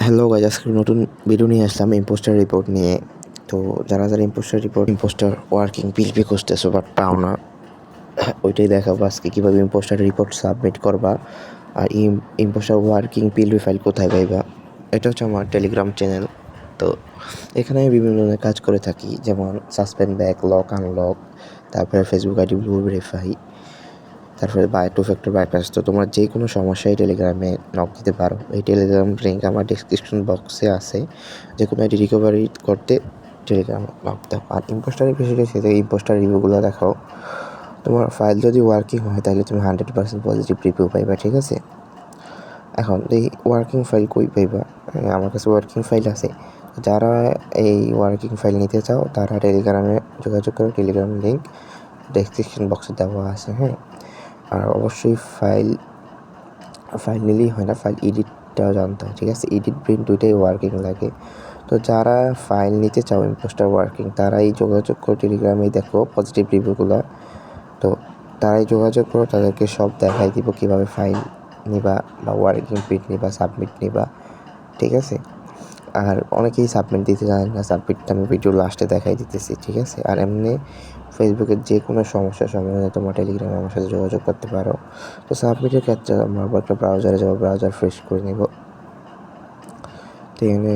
Hello guys, আজকে নতুন video নিয়ে আসলাম ইম্পোস্টার রিপোর্ট নিয়ে। তো যারা ইম্পোস্টার ওয়ার্কিং পিএইচপি খুঁজতেছো বাট পাও না, ওইটাই দেখাবো আজকে কীভাবে ইম্পোস্টার রিপোর্ট সাবমিট করবা আর ইম্পোস্টার ওয়ার্কিং পিএলপি ফাইল কোথায় পাইবা। এটা হচ্ছে আমার টেলিগ্রাম চ্যানেল। তো এখানে আমি বিভিন্ন ধরনের কাজ করে থাকি, যেমন সাসপেন্ড ব্যাক, লক আনলক, তারপরে ফেসবুক আইডি ব্লু ভেরিফাই, তারপরে টু ফ্যাক্টর বাইপাস। তো তোমরা যে কোনো সমস্যায় টেলিগ্রামে নক দিতে পারো। এই টেলিগ্রাম লিঙ্ক আমার ডিসক্রিপশন বক্সে আছে। যে কোনো আইডি রিকভারি করতে টেলিগ্রামে নক দাও। আর ইম্পোস্টারের বিষয়টা সেটা ইম্পোস্টার রিভিউগুলো দেখাও। তোমার ফাইল যদি ওয়ার্কিং হয় তাহলে তুমি 100% পজিটিভ রিভিউ পাইবা, ঠিক আছে? এখন এই ওয়ার্কিং ফাইল কই পাইবা? আমার কাছে ওয়ার্কিং ফাইল আছে। যারা এই ওয়ার্কিং ফাইল নিতে চাও তারা টেলিগ্রামে যোগাযোগ করো। টেলিগ্রাম লিঙ্ক ডেসক্রিপশন বক্সে দেওয়া আছে, হ্যাঁ। আর অবশ্যই ফাইল নিলেই হয় না, ফাইল এডিটটাও জানতে হয়, ঠিক আছে? এডিট প্রিন্ট দুইটাই ওয়ার্কিং লাগে। তো যারা ফাইল নিতে চাও ইম্পোস্টার ওয়ার্কিং, তারাই যোগাযোগ করো টেলিগ্রামেই, দেখো পজিটিভ রিভিউগুলো। তো তারাই যোগাযোগ করো, তাদেরকে সব দেখাই দিব কীভাবে ফাইল নিবা বা ওয়ার্কিং প্রিন্ট নিবা, সাবমিট নিবা, ঠিক আছে? আর অনেকেই সাবমিট দিতে জানেন না, সাবমিটটা আমি ভিডিও লাস্টে দেখাই দিতেছি, ঠিক আছে? আর এমনি ফেসবুকের যে কোনো সমস্যার সমাধানে তোমার টেলিগ্রামে আমার সাথে যোগাযোগ করতে পারো। তো সাবমিটের ক্ষেত্রে আমরা একটা ব্রাউজারে যাবো, ব্রাউজার ফ্রেশ করে নেব। তো এখানে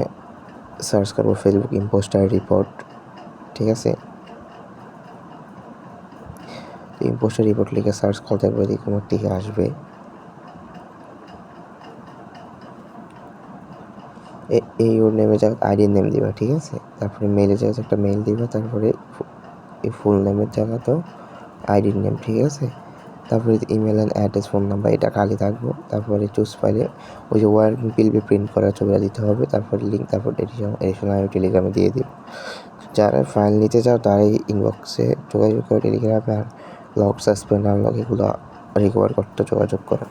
সার্চ করবো ফেসবুক ইম্পোস্টার রিপোর্ট, ঠিক আছে? ইম্পোস্টার রিপোর্ট লিখে সার্চ করতে পারবে, দেখি কোনো দিকে আসবে। এই ওর নেমে জায়গা আইডির নেম দিবা, ঠিক আছে? তারপরে মেলের জায়গায় একটা মেল দিবা, তারপরে এই ফুল নেমের জায়গাতেও আইডির নেম, ঠিক আছে? তারপরে email and address, phone number, এটা খালি থাকবো। তারপরে চুজ ফাইলে ওই যে ওয়ার্কিং পিএলপি প্রিন্ট করার ছবিটা দিতে হবে, তারপরে লিঙ্ক, তারপর এডিশন আমি টেলিগ্রামে দিয়ে দিব। যারা ফাইল নিতে চাও তারাই ইনবক্সে যোগাযোগ করো টেলিগ্রামে। আর লক, সাসপেন্ড, আনলক এগুলো রিকভার করতে যোগাযোগ করো।